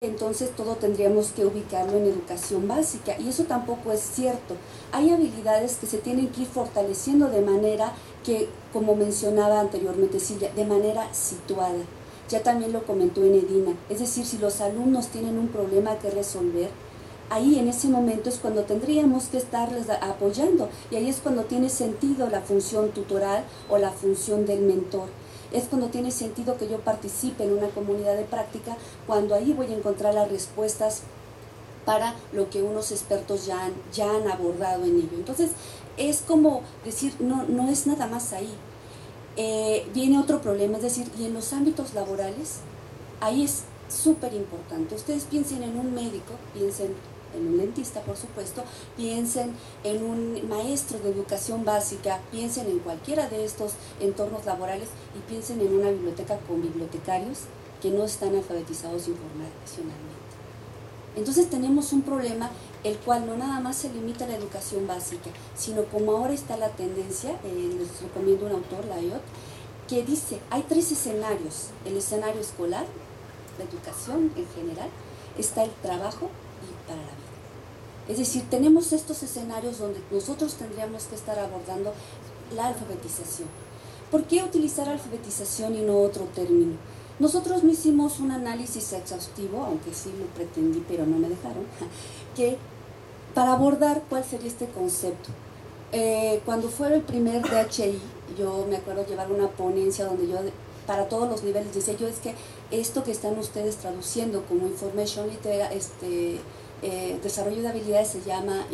entonces todo tendríamos que ubicarlo en educación básica, y eso tampoco es cierto. Hay habilidades que se tienen que ir fortaleciendo de manera que, como mencionaba anteriormente Silvia, de manera situada. Ya también lo comentó Enedina, es decir, si los alumnos tienen un problema que resolver, ahí en ese momento es cuando tendríamos que estarles apoyando, y ahí es cuando tiene sentido la función tutoral o la función del mentor. Es cuando tiene sentido que yo participe en una comunidad de práctica, cuando ahí voy a encontrar las respuestas para lo que unos expertos ya han abordado en ello. Entonces, es como decir, no es nada más ahí. Viene otro problema, es decir, y en los ámbitos laborales, ahí es súper importante. Ustedes piensen en un médico, piensen en un dentista, por supuesto, piensen en un maestro de educación básica, piensen en cualquiera de estos entornos laborales y piensen en una biblioteca con bibliotecarios que no están alfabetizados informacionalmente. Entonces tenemos un problema el cual no nada más se limita a la educación básica, sino como ahora está la tendencia, les recomiendo un autor, Layot, que dice, hay 3 escenarios: el escenario escolar, la educación en general, está el trabajo y para la vida. Es decir, tenemos estos escenarios donde nosotros tendríamos que estar abordando la alfabetización. ¿Por qué utilizar alfabetización y no otro término? Nosotros no hicimos un análisis exhaustivo, aunque sí lo pretendí, pero no me dejaron, que para abordar cuál sería este concepto. Cuando fue el primer DHI, yo me acuerdo llevar una ponencia donde yo, para todos los niveles, decía yo, es que esto que están ustedes traduciendo como Information Literacy, desarrollo de habilidades, se llama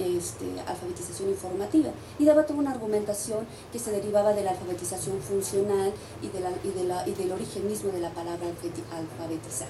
alfabetización informativa, y daba toda una argumentación que se derivaba de la alfabetización funcional y del origen mismo de la palabra alfabetizar.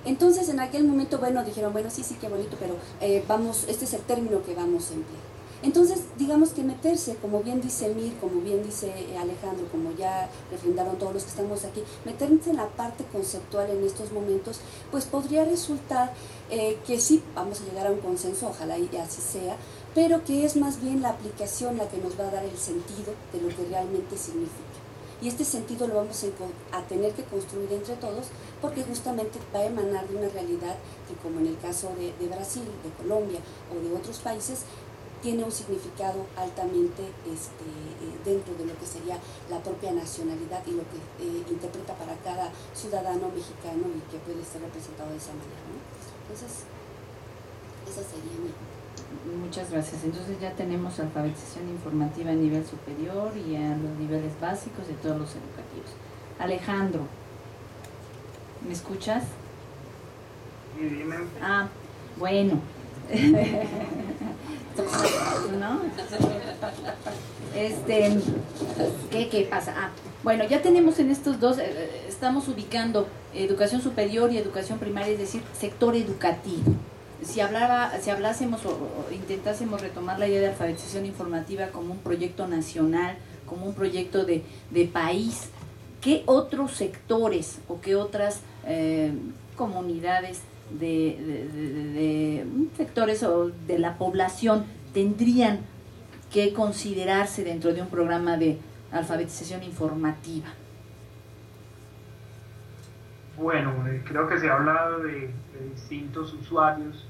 Entonces en aquel momento, bueno, dijeron, bueno, sí, qué bonito, pero este es el término que vamos a emplear. Entonces, digamos que meterse, como bien dice Mir, como bien dice Alejandro, como ya refrendaron todos los que estamos aquí, meterse en la parte conceptual en estos momentos, pues podría resultar que sí, vamos a llegar a un consenso, ojalá y así sea, pero que es más bien la aplicación la que nos va a dar el sentido de lo que realmente significa. Y este sentido lo vamos a tener que construir entre todos, porque justamente va a emanar de una realidad que, como en el caso de Brasil, de Colombia o de otros países, tiene un significado altamente dentro de lo que sería la propia nacionalidad y lo que interpreta para cada ciudadano mexicano y que puede ser representado de esa manera, ¿no? Entonces, esa sería mi... Muchas gracias. Entonces ya tenemos alfabetización informativa a nivel superior y a los niveles básicos de todos los educativos. Alejandro, ¿me escuchas? Sí, dime. Ah, bueno. ¿No? ¿Qué pasa? Bueno, ya tenemos en estos dos, estamos ubicando educación superior y educación primaria, es decir, sector educativo. Si hablásemos o intentásemos retomar la idea de alfabetización informativa como un proyecto nacional, como un proyecto de país, ¿qué otros sectores o qué otras comunidades de sectores o de la población tendrían que considerarse dentro de un programa de alfabetización informativa? Bueno, creo que se ha hablado de distintos usuarios,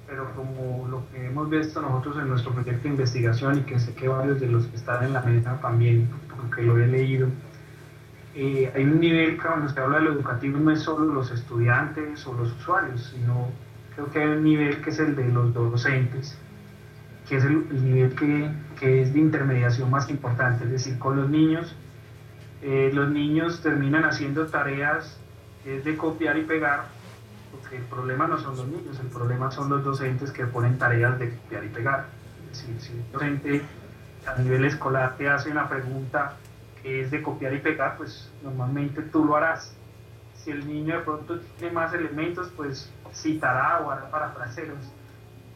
pero como lo que hemos visto nosotros en nuestro proyecto de investigación, y que sé que varios de los que están en la mesa también, porque lo he leído, hay un nivel que cuando se habla de lo educativo no es solo los estudiantes o los usuarios, sino creo que hay un nivel que es el de los docentes, que es el nivel que es de intermediación más importante, es decir, con los niños terminan haciendo tareas de copiar y pegar, porque el problema no son los niños, el problema son los docentes que ponen tareas de copiar y pegar. Es decir, si un docente a nivel escolar te hace una pregunta que es de copiar y pegar, pues normalmente tú lo harás. Si el niño de pronto tiene más elementos, pues citará o hará parafraseos,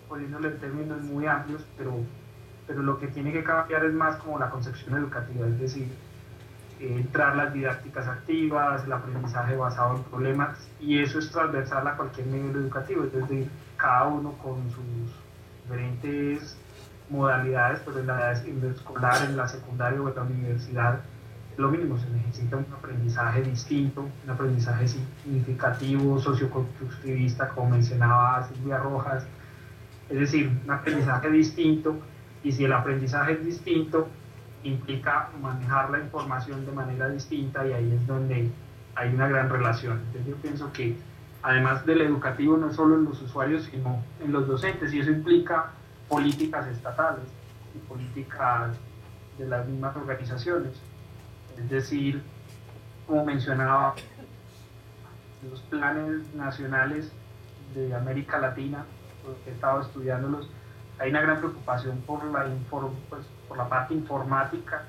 poniéndole en términos muy amplios, pero lo que tiene que cambiar es más como la concepción educativa, es decir, entrar las didácticas activas, el aprendizaje basado en problemas, y eso es transversal a cualquier nivel educativo, es decir, cada uno con sus diferentes modalidades, pues en la escolar, en la secundaria o en la universidad, lo mismo, se necesita un aprendizaje distinto, un aprendizaje significativo, socioconstructivista, como mencionaba Silvia Rojas, es decir, un aprendizaje distinto, y si el aprendizaje es distinto, implica manejar la información de manera distinta, y ahí es donde hay una gran relación. Entonces yo pienso que además del educativo, no solo en los usuarios, sino en los docentes, y eso implica políticas estatales y políticas de las mismas organizaciones. Es decir, como mencionaba, los planes nacionales de América Latina, porque he estado estudiándolos, hay una gran preocupación por la parte informática,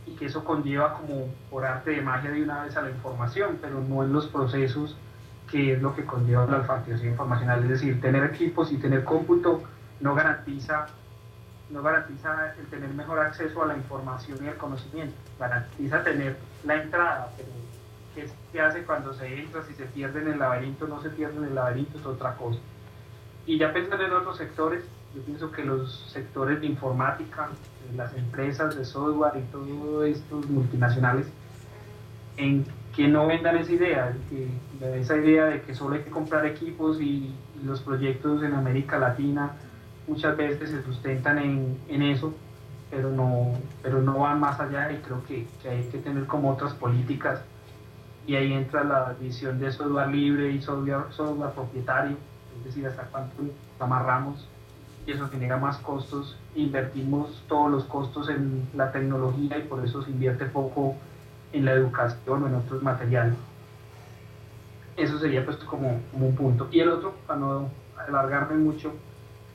y que eso conlleva como por arte de magia de una vez a la información, pero no en los procesos, que es lo que conlleva la alfabetización informacional. Es decir, tener equipos y tener cómputo no garantiza el tener mejor acceso a la información y al conocimiento, garantiza tener la entrada, pero ¿qué se hace cuando se entra? Si se pierde en el laberinto, no se pierde en el laberinto, es otra cosa. Y ya pensando en otros sectores, yo pienso que los sectores de informática, las empresas de software y todos estos multinacionales, en que no vendan esa idea de que solo hay que comprar equipos, y los proyectos en América Latina muchas veces se sustentan en eso, pero no van más allá, y creo que hay que tener como otras políticas, y ahí entra la visión de software libre y software propietario, es decir, hasta cuánto amarramos, y eso genera más costos. Invertimos todos los costos en la tecnología, y por eso se invierte poco en la educación o en otros materiales. Eso sería pues como un punto. Y el otro, para no alargarme mucho,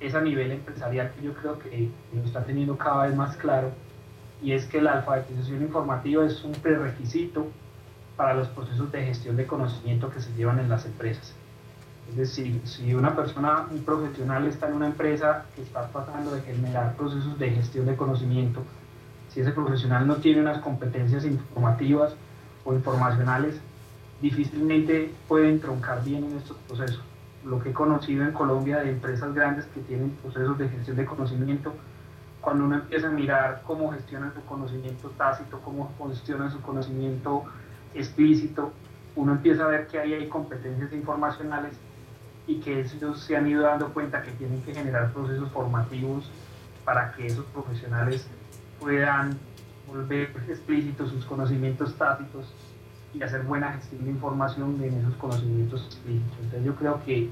es a nivel empresarial, que yo creo que lo está teniendo cada vez más claro, y es que la alfabetización informativa es un prerequisito para los procesos de gestión de conocimiento que se llevan en las empresas. Es decir, si una persona, un profesional, está en una empresa que está tratando de generar procesos de gestión de conocimiento, si ese profesional no tiene unas competencias informativas o informacionales, difícilmente puede entroncar bien en estos procesos. Lo que he conocido en Colombia de empresas grandes que tienen procesos de gestión de conocimiento, cuando uno empieza a mirar cómo gestionan su conocimiento tácito, cómo gestionan su conocimiento explícito, uno empieza a ver que ahí hay competencias informacionales, y que ellos se han ido dando cuenta que tienen que generar procesos formativos para que esos profesionales puedan volver explícitos sus conocimientos tácitos y hacer buena gestión de información en esos conocimientos explícitos. Entonces yo creo que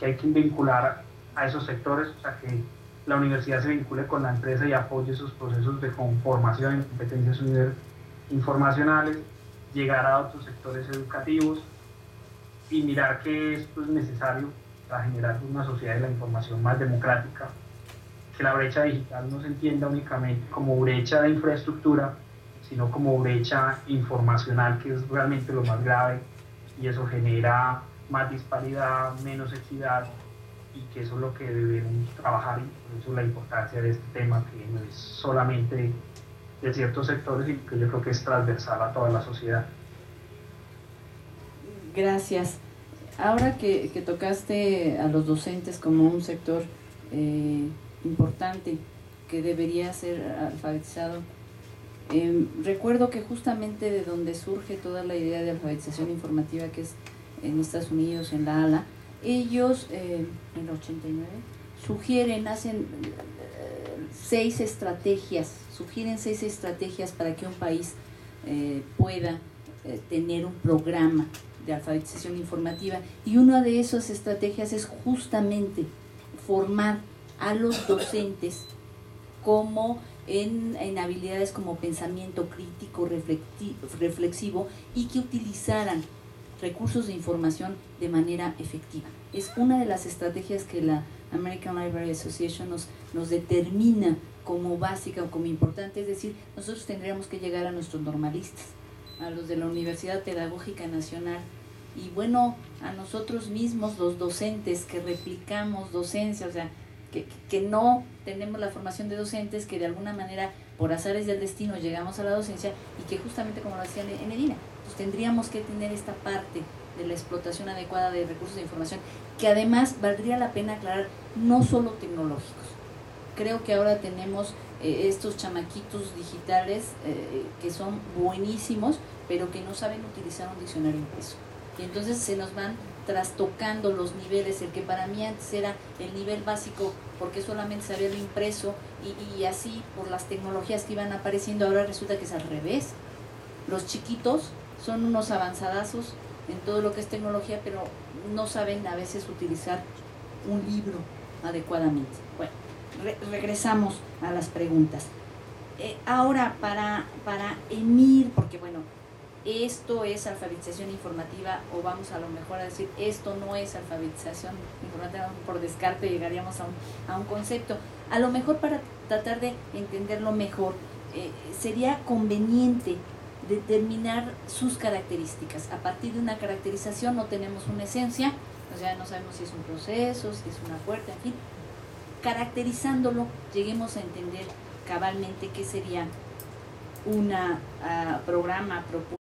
hay que vincular a esos sectores, o sea, que la universidad se vincule con la empresa y apoye esos procesos de formación en competencias informacionales, llegar a otros sectores educativos, y mirar que esto es necesario para generar una sociedad de la información más democrática, que la brecha digital no se entienda únicamente como brecha de infraestructura, sino como brecha informacional, que es realmente lo más grave, y eso genera más disparidad, menos equidad, y que eso es lo que debemos trabajar, y por eso la importancia de este tema, que no es solamente de ciertos sectores, y que yo creo que es transversal a toda la sociedad. Gracias. Ahora que tocaste a los docentes como un sector importante que debería ser alfabetizado, recuerdo que justamente de donde surge toda la idea de alfabetización informativa, que es en Estados Unidos, en la ALA, ellos en el 89 hacen 6 estrategias para que un país pueda tener un programa de alfabetización informativa, y una de esas estrategias es justamente formar a los docentes como en habilidades como pensamiento crítico, reflexivo, y que utilizaran recursos de información de manera efectiva. Es una de las estrategias que la American Library Association nos determina como básica o como importante. Es decir, nosotros tendríamos que llegar a nuestros normalistas, a los de la Universidad Pedagógica Nacional, y bueno, a nosotros mismos, los docentes que replicamos docencia, o sea, que no tenemos la formación de docentes, que de alguna manera por azares del destino llegamos a la docencia, y que justamente, como lo decía Medina, pues tendríamos que tener esta parte de la explotación adecuada de recursos de información, que además valdría la pena aclarar, no solo tecnológicos, creo que ahora tenemos estos chamaquitos digitales que son buenísimos, pero que no saben utilizar un diccionario impreso. Y entonces se nos van trastocando los niveles. El que para mí antes era el nivel básico porque solamente sabía lo impreso y así por las tecnologías que iban apareciendo, ahora resulta que es al revés. Los chiquitos son unos avanzadazos en todo lo que es tecnología, pero no saben a veces utilizar un libro adecuadamente. Bueno, regresamos a las preguntas. Ahora para Emir, porque bueno, esto es alfabetización informativa, o vamos a lo mejor a decir esto no es alfabetización informativa, por descarte llegaríamos a un concepto. A lo mejor para tratar de entenderlo mejor, sería conveniente determinar sus características. A partir de una caracterización no tenemos una esencia, o sea, no sabemos si es un proceso, si es una puerta, en fin. Caracterizándolo, lleguemos a entender cabalmente qué sería un programa, propuesta,